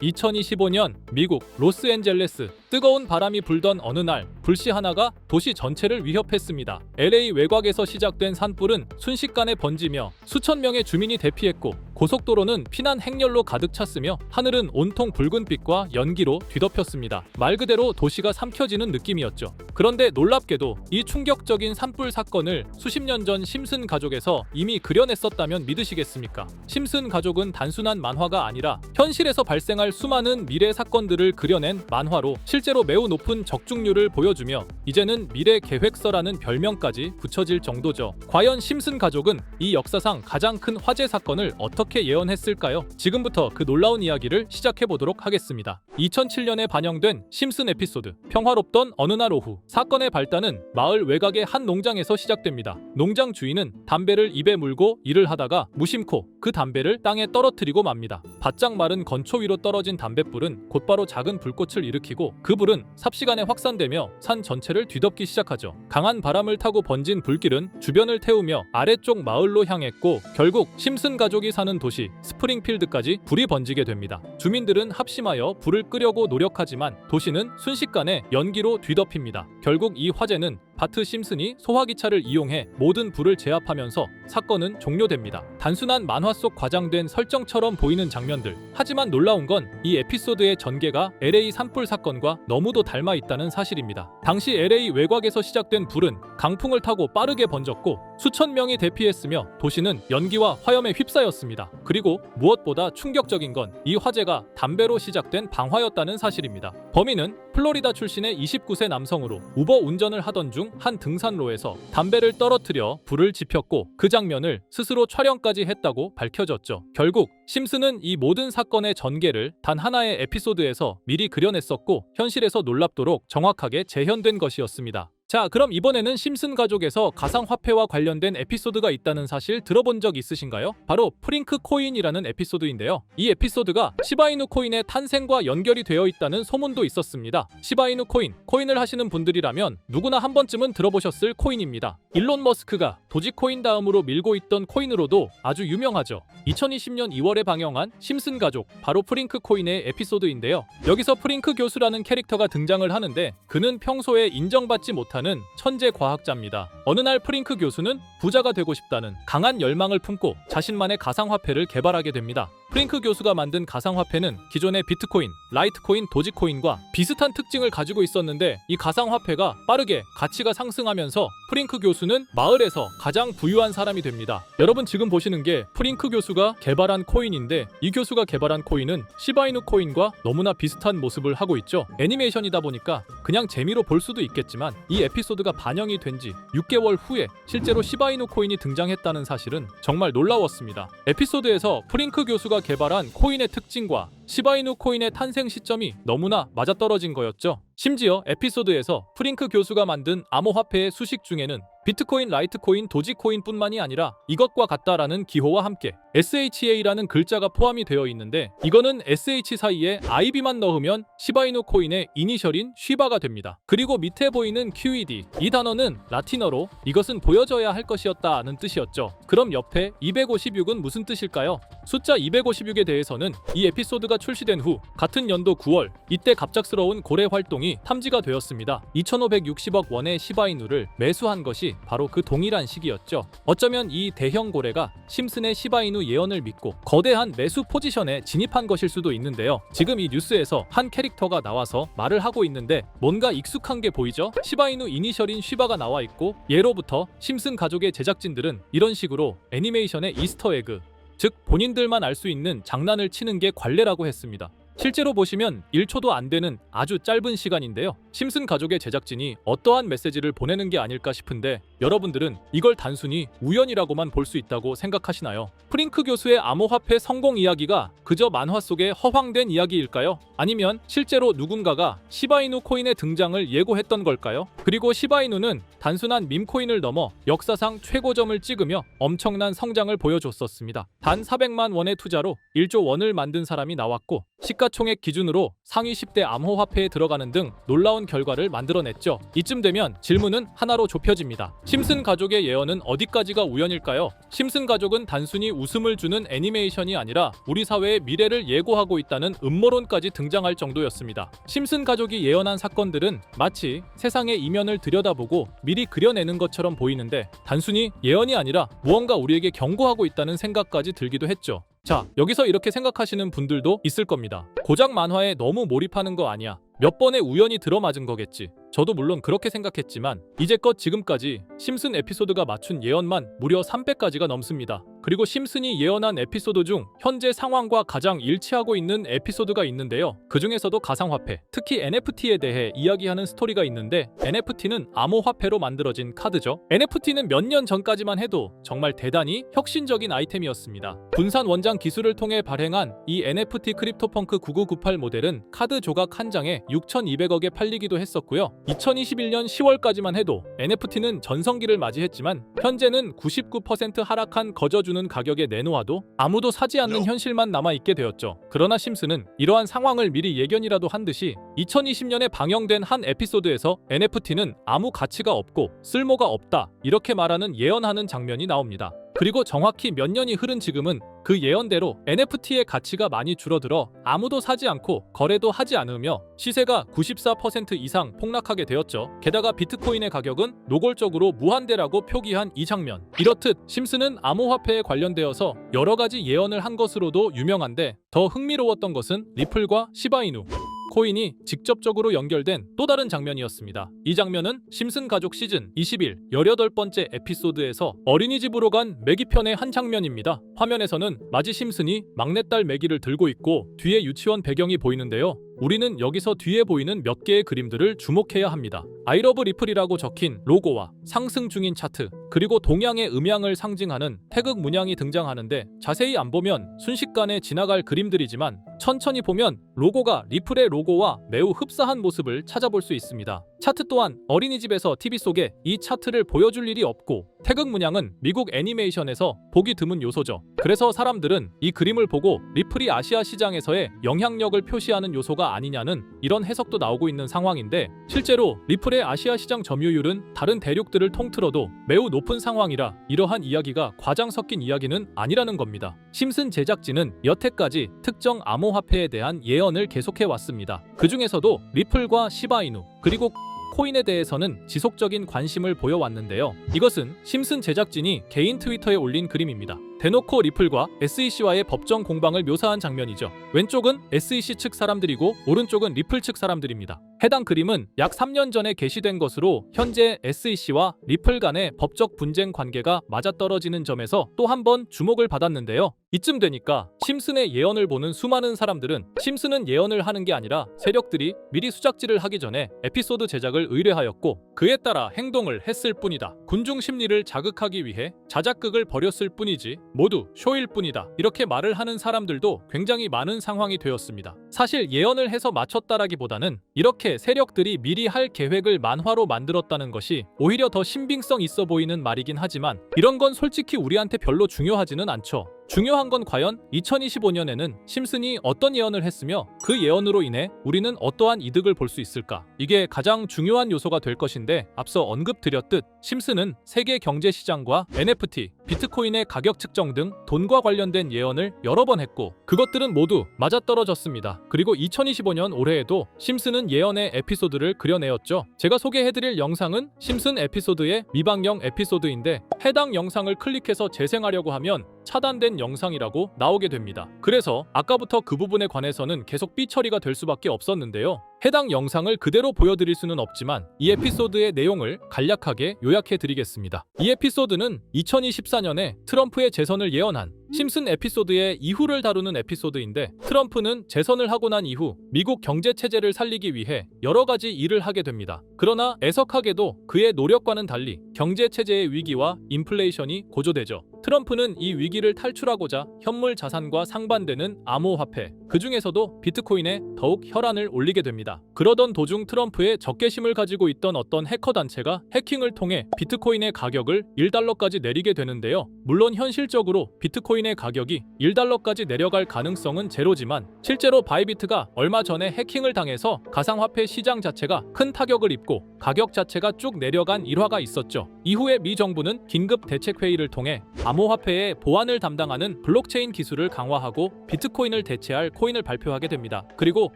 2025년 미국 로스앤젤레스. 뜨거운 바람이 불던 어느 날 불씨 하나가 도시 전체를 위협했습니다. LA 외곽에서 시작된 산불은 순식간에 번지며 수천 명의 주민이 대피했고, 고속도로는 피난 행렬로 가득 찼으며 하늘은 온통 붉은빛과 연기로 뒤덮였습니다. 말 그대로 도시가 삼켜지는 느낌이었죠. 그런데 놀랍게도 이 충격적인 산불 사건을 수십 년 전 심슨 가족에서 이미 그려냈었다면 믿으시겠습니까? 심슨 가족은 단순한 만화가 아니라 현실에서 발생할 수많은 미래 사건들을 그려낸 만화로 실제로 매우 높은 적중률을 보여주며 이제는 미래 계획서라는 별명까지 붙여질 정도죠. 과연 심슨 가족은 이 역사상 가장 큰 화재 사건을 어떻게 예언했을까요? 지금부터 그 놀라운 이야기를 시작해보도록 하겠습니다. 2007년에 반영된 심슨 에피소드. 평화롭던 어느 날 오후, 사건의 발단은 마을 외곽의 한 농장에서 시작됩니다. 농장 주인은 담배를 입에 물고 일을 하다가 무심코 그 담배를 땅에 떨어뜨리고 맙니다. 바짝 마른 건초 위로 떨어진 담뱃불은 곧바로 작은 불꽃을 일으키고 그 불은 삽시간에 확산되며 산 전체를 뒤덮기 시작하죠. 강한 바람을 타고 번진 불길은 주변을 태우며 아래쪽 마을로 향했고, 결국 심슨 가족이 사는 도시 스프링필드까지 불이 번지게 됩니다. 주민들은 합심하여 불을 끄려고 노력하지만 도시는 순식간에 연기로 뒤덮입니다. 결국 이 화재는 바트 심슨이 소화기차를 이용해 모든 불을 제압하면서 사건은 종료됩니다. 단순한 만화 속 과장된 설정처럼 보이는 장면들. 하지만 놀라운 건 이 에피소드의 전개가 LA 산불 사건과 너무도 닮아 있다는 사실입니다. 당시 LA 외곽에서 시작된 불은 강풍을 타고 빠르게 번졌고 수천 명이 대피했으며 도시는 연기와 화염에 휩싸였습니다. 그리고 무엇보다 충격적인 건 이 화재가 담배로 시작된 방화였다는 사실입니다. 범인은 플로리다 출신의 29세 남성으로 우버 운전을 하던 중 한 등산로에서 담배를 떨어뜨려 불을 지폈고, 그 장면을 스스로 촬영까지 했다고 밝혀졌죠. 결국 심슨은 이 모든 사건의 전개를 단 하나의 에피소드에서 미리 그려냈었고, 현실에서 놀랍도록 정확하게 재현된 것이었습니다. 자, 그럼 이번에는 심슨 가족에서 가상화폐와 관련된 에피소드가 있다는 사실 들어본 적 있으신가요? 바로 프링크 코인이라는 에피소드인데요. 이 에피소드가 시바이누 코인의 탄생과 연결이 되어 있다는 소문도 있었습니다. 시바이누 코인을 하시는 분들이라면 누구나 한 번쯤은 들어보셨을 코인입니다. 일론 머스크가 도지코인 다음으로 밀고 있던 코인으로도 아주 유명하죠. 2020년 2월에 방영한 심슨 가족, 바로 프링크 코인의 에피소드인데요. 여기서 프링크 교수라는 캐릭터가 등장을 하는데, 그는 평소에 인정받지 못하는 천재 과학자입니다. 어느 날 프링크 교수는 부자가 되고 싶다는 강한 열망을 품고 자신만의 가상화폐를 개발하게 됩니다. 프링크 교수가 만든 가상화폐는 기존의 비트코인, 라이트코인, 도지코인과 비슷한 특징을 가지고 있었는데, 이 가상화폐가 빠르게 가치가 상승하면서 프링크 교수는 마을에서 가장 부유한 사람이 됩니다. 여러분 지금 보시는 게 프링크 교수가 개발한 코인인데, 이 교수가 개발한 코인은 시바이누 코인과 너무나 비슷한 모습을 하고 있죠. 애니메이션이다 보니까 그냥 재미로 볼 수도 있겠지만 이 에피소드가 반영이 된 지 6개월 후에 실제로 시바이누 코인이 등장했다는 사실은 정말 놀라웠습니다. 에피소드에서 프링크 교수가 개발한 코인의 특징과 시바이누 코인의 탄생 시점이 너무나 맞아떨어진 거였죠. 심지어 에피소드에서 프링크 교수가 만든 암호화폐의 수식 중에는 비트코인, 라이트코인, 도지코인뿐만이 아니라 이것과 같다라는 기호와 함께 SHA라는 글자가 포함이 되어 있는데, 이거는 SH 사이에 IB만 넣으면 시바이누 코인의 이니셜인 쉬바가 됩니다. 그리고 밑에 보이는 QED, 이 단어는 라틴어로 이것은 보여져야 할 것이었다는 뜻이었죠. 그럼 옆에 256은 무슨 뜻일까요? 숫자 256에 대해서는 이 에피소드가 출시된 후 같은 연도 9월, 이때 갑작스러운 고래 활동이 탐지가 되었습니다. 2560억 원의 시바이누를 매수한 것이 바로 그 동일한 시기였죠. 어쩌면 이 대형 고래가 심슨의 시바이누 예언을 믿고 거대한 매수 포지션에 진입한 것일 수도 있는데요. 지금 이 뉴스에서 한 캐릭터가 나와서 말을 하고 있는데 뭔가 익숙한 게 보이죠? 시바이누 이니셜인 쉬바가 나와 있고, 예로부터 심슨 가족의 제작진들은 이런 식으로 애니메이션의 이스터에그, 즉 본인들만 알 수 있는 장난을 치는 게 관례라고 했습니다. 실제로 보시면 1초도 안 되는 아주 짧은 시간인데요. 심슨 가족의 제작진이 어떠한 메시지를 보내는 게 아닐까 싶은데, 여러분들은 이걸 단순히 우연이라고만 볼 수 있다고 생각하시나요? 프링크 교수의 암호화폐 성공 이야기가 그저 만화 속의 허황된 이야기일까요? 아니면 실제로 누군가가 시바이누 코인의 등장을 예고했던 걸까요? 그리고 시바이누는 단순한 밈코인을 넘어 역사상 최고점을 찍으며 엄청난 성장을 보여줬었습니다. 단 400만 원의 투자로 1조 원을 만든 사람이 나왔고, 시가총액 기준으로 상위 10대 암호화폐에 들어가는 등 놀라운 놀라운 결과를 만들어냈죠. 이쯤 되면 질문은 하나로 좁혀집니다. 심슨 가족의 예언은 어디까지가 우연일까요? 심슨 가족은 단순히 웃음을 주는 애니메이션이 아니라 우리 사회의 미래를 예고하고 있다는 음모론까지 등장할 정도였습니다. 심슨 가족이 예언한 사건들은 마치 세상의 이면을 들여다보고 미리 그려내는 것처럼 보이는데 단순히 예언이 아니라 무언가 우리에게 경고하고 있다는 생각까지 들기도 했죠. 자, 여기서 이렇게 생각하시는 분들도 있을 겁니다. 고작 만화에 너무 몰입하는 거 아니야? 몇 번의 우연이 들어맞은 거겠지. 저도 물론 그렇게 생각했지만 이제껏 지금까지 심슨 에피소드가 맞춘 예언만 무려 300가지가 넘습니다. 그리고 심슨이 예언한 에피소드 중 현재 상황과 가장 일치하고 있는 에피소드가 있는데요. 그 중에서도 가상화폐, 특히 NFT에 대해 이야기하는 스토리가 있는데 NFT는 암호화폐로 만들어진 카드죠. NFT는 몇 년 전까지만 해도 정말 대단히 혁신적인 아이템이었습니다. 분산 원장 기술을 통해 발행한 이 NFT 크립토펑크 9998 모델은 카드 조각 한 장에 6,200억에 팔리기도 했었고요. 2021년 10월까지만 해도 NFT는 전성기를 맞이했지만 현재는 99% 하락한 거저주는 가격에 내놓아도 아무도 사지 않는 현실만 남아있게 되었죠. 그러나 심슨은 이러한 상황을 미리 예견이라도 한 듯이 2020년에 방영된 한 에피소드에서 NFT는 아무 가치가 없고 쓸모가 없다 이렇게 말하는 예언하는 장면이 나옵니다. 그리고 정확히 몇 년이 흐른 지금은 그 예언대로 NFT의 가치가 많이 줄어들어 아무도 사지 않고 거래도 하지 않으며 시세가 94% 이상 폭락하게 되었죠. 게다가 비트코인의 가격은 노골적으로 무한대라고 표기한 이 장면. 이렇듯 심슨은 암호화폐에 관련되어서 여러 가지 예언을 한 것으로도 유명한데 더 흥미로웠던 것은 리플과 시바이누 코인이 직접적으로 연결된 또 다른 장면이었습니다. 이 장면은 심슨 가족 시즌 21 18번째 에피소드에서 어린이집으로 간 매기 편의 한 장면입니다. 화면에서는 마지 심슨이 막내딸 매기를 들고 있고 뒤에 유치원 배경이 보이는데요. 우리는 여기서 뒤에 보이는 몇 개의 그림들을 주목해야 합니다. I love 리플이라고 적힌 로고와 상승 중인 차트, 그리고 동양의 음양을 상징하는 태극 문양이 등장하는데 자세히 안 보면 순식간에 지나갈 그림들이지만 천천히 보면 로고가 리플의 로고와 매우 흡사한 모습을 찾아볼 수 있습니다. 차트 또한 어린이집에서 TV 속에 이 차트를 보여줄 일이 없고 태극 문양은 미국 애니메이션에서 보기 드문 요소죠. 그래서 사람들은 이 그림을 보고 리플이 아시아 시장에서의 영향력을 표시하는 요소가 아니냐는 이런 해석도 나오고 있는 상황인데 실제로 리플의 아시아 시장 점유율은 다른 대륙들을 통틀어도 매우 높은 상황이라 이러한 이야기가 과장 섞인 이야기는 아니라는 겁니다. 심슨 제작진은 여태까지 특정 암호화폐에 대한 예언을 계속해 왔습니다. 그 중에서도 리플과 시바이누 그리고 코인에 대해서는 지속적인 관심을 보여왔는데요. 이것은 심슨 제작진이 개인 트위터에 올린 그림입니다. 대놓고 리플과 SEC와의 법정 공방을 묘사한 장면이죠. 왼쪽은 SEC 측 사람들이고 오른쪽은 리플 측 사람들입니다. 해당 그림은 약 3년 전에 게시된 것으로 현재 SEC와 리플 간의 법적 분쟁 관계가 맞아떨어지는 점에서 또 한 번 주목을 받았는데요. 이쯤 되니까 심슨의 예언을 보는 수많은 사람들은 심슨은 예언을 하는 게 아니라 세력들이 미리 수작질을 하기 전에 에피소드 제작을 의뢰하였고 그에 따라 행동을 했을 뿐이다. 군중 심리를 자극하기 위해 자작극을 벌였을 뿐이지 모두 쇼일 뿐이다. 이렇게 말을 하는 사람들도 굉장히 많은 상황이 되었습니다. 사실 예언을 해서 맞췄다라기보다는 이렇게 세력들이 미리 할 계획을 만화로 만들었다는 것이 오히려 더 신빙성 있어 보이는 말이긴 하지만 이런 건 솔직히 우리한테 별로 중요하지는 않죠. 중요한 건 과연 2025년에는 심슨이 어떤 예언을 했으며 그 예언으로 인해 우리는 어떠한 이득을 볼 수 있을까? 이게 가장 중요한 요소가 될 것인데 앞서 언급드렸듯 심슨은 세계 경제 시장과 NFT, 비트코인의 가격 측정 등 돈과 관련된 예언을 여러 번 했고 그것들은 모두 맞아떨어졌습니다. 그리고 2025년 올해에도 심슨은 예언의 에피소드를 그려내었죠. 제가 소개해드릴 영상은 심슨 에피소드의 미방영 에피소드인데 해당 영상을 클릭해서 재생하려고 하면 차단된 영상이라고 나오게 됩니다. 그래서 아까부터 그 부분에 관해서는 계속 삐처리가 될 수밖에 없었는데요. 해당 영상을 그대로 보여드릴 수는 없지만 이 에피소드의 내용을 간략하게 요약해드리겠습니다. 이 에피소드는 2024년에 트럼프의 재선을 예언한 심슨 에피소드의 이후를 다루는 에피소드인데 트럼프는 재선을 하고 난 이후 미국 경제 체제를 살리기 위해 여러 가지 일을 하게 됩니다. 그러나 애석하게도 그의 노력과는 달리 경제 체제의 위기와 인플레이션이 고조되죠. 트럼프는 이 위기를 탈출하고자 현물 자산과 상반되는 암호화폐, 그 중에서도 비트코인에 더욱 혈안을 올리게 됩니다. 그러던 도중 트럼프의 적개심을 가지고 있던 어떤 해커 단체가 해킹을 통해 비트코인의 가격을 1달러까지 내리게 되는데요. 물론 현실적으로 비트코인의 가격이 1달러까지 내려갈 가능성은 제로지만 실제로 바이비트가 얼마 전에 해킹을 당해서 가상화폐 시장 자체가 큰 타격을 입고 가격 자체가 쭉 내려간 일화가 있었죠. 이후에 미 정부는 긴급 대책회의를 통해 암호화폐의 보안을 담당하는 블록체인 기술을 강화하고 비트코인을 대체할 코인을 발표하게 됩니다. 그리고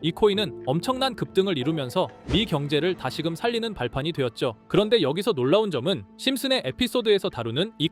이 코인은 엄청난 급등을 이루면서 미 경제를 다시금 살리는 발판이 되었죠. 그런데 여기서 놀라운 점은 심슨의 에피소드에서 다루는 이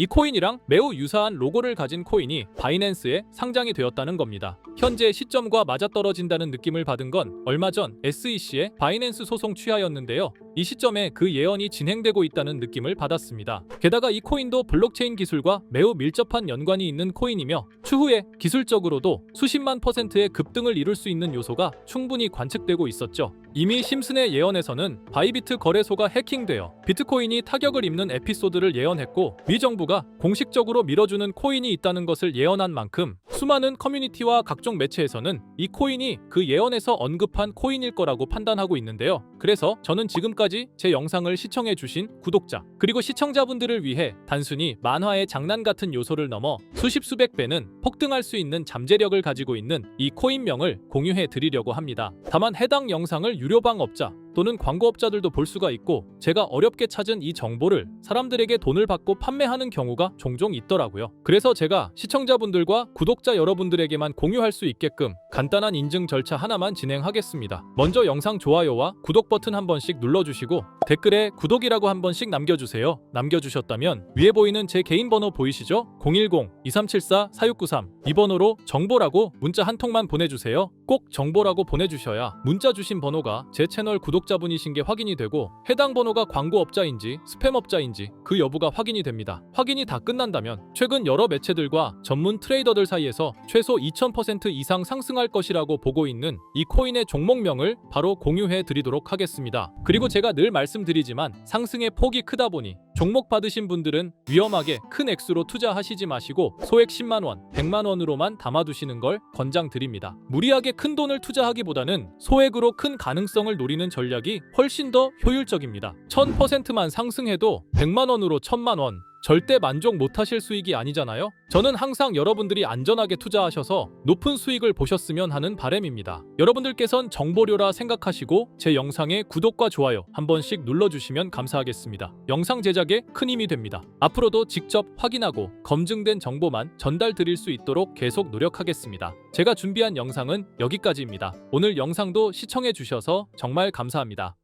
코인이랑 매우 유사한 로고를 가진 코인이 바이낸스에 상장이 되었다는 겁니다. 현재 시점과 맞아떨어진다는 느낌을 받은 건 얼마 전 SEC의 바이낸스 소송 취하였는데요. 이 시점에 그 예언이 진행되고 있다는 느낌을 받았습니다. 게다가 이 코인도 블록체인 기술과 매우 밀접한 연관이 있는 코인이며 추후에 기술적으로도 수십만 %의 급등을 이룰 수 있는 요소가 충분히 관측되고 있었죠. 이미 심슨의 예언에서는 바이비트 거래소가 해킹되어 비트코인이 타격을 입는 에피소드를 예언했고 미 정부가 공식적으로 밀어주는 코인이 있다는 것을 예언한 만큼 수많은 커뮤니티와 각종 매체에서는 이 코인이 그 예언에서 언급한 코인일 거라고 판단하고 있는데요. 그래서 저는 지금까지 제 영상을 시청해주신 구독자 그리고 시청자분들을 위해 단순히 만화의 장난 같은 요소를 넘어 수십 수백 배는 폭등할 수 있는 잠재력을 가지고 있는 이 코인명을 공유해 드리려고 합니다. 다만 해당 영상을 유료방업자 또는 광고업자들도 볼 수가 있고 제가 어렵게 찾은 이 정보를 사람들에게 돈을 받고 판매하는 경우가 종종 있더라고요. 그래서 제가 시청자분들과 구독자 여러분들에게만 공유할 수 있게끔 간단한 인증 절차 하나만 진행하겠습니다. 먼저 영상 좋아요와 구독 버튼 한 번씩 눌러주시고 댓글에 구독이라고 한 번씩 남겨주세요. 남겨주셨다면 위에 보이는 제 개인 번호 보이시죠? 010-2374-4693 이 번호로 정보라고 문자 한 통만 보내주세요. 꼭 정보라고 보내주셔야 문자 주신 번호가 제 채널 구독자분이신 게 확인이 되고 해당 번호가 광고업자인지 스팸업자인지 그 여부가 확인이 됩니다. 확인이 다 끝난다면 최근 여러 매체들과 전문 트레이더들 사이에서 최소 2000% 이상 상승할 것이라고 보고 있는 이 코인의 종목명을 바로 공유해 드리도록 하겠습니다. 그리고 제가 늘 말씀드리지만 상승의 폭이 크다 보니 종목 받으신 분들은 위험하게 큰 액수로 투자하시지 마시고 소액 10만원, 100만원으로만 담아두시는 걸 권장드립니다. 무리하게 큰 돈을 투자하기보다는 소액으로 큰 가능성을 노리는 전략이 훨씬 더 효율적입니다. 1000%만 상승해도 100만원으로 1000만원 절대 만족 못하실 수익이 아니잖아요. 저는 항상 여러분들이 안전하게 투자하셔서 높은 수익을 보셨으면 하는 바람입니다. 여러분들께선 정보료라 생각하시고 제 영상에 구독과 좋아요 한 번씩 눌러주시면 감사하겠습니다. 영상 제작에 큰 힘이 됩니다. 앞으로도 직접 확인하고 검증된 정보만 전달 드릴 수 있도록 계속 노력하겠습니다. 제가 준비한 영상은 여기까지입니다. 오늘 영상도 시청해 주셔서 정말 감사합니다.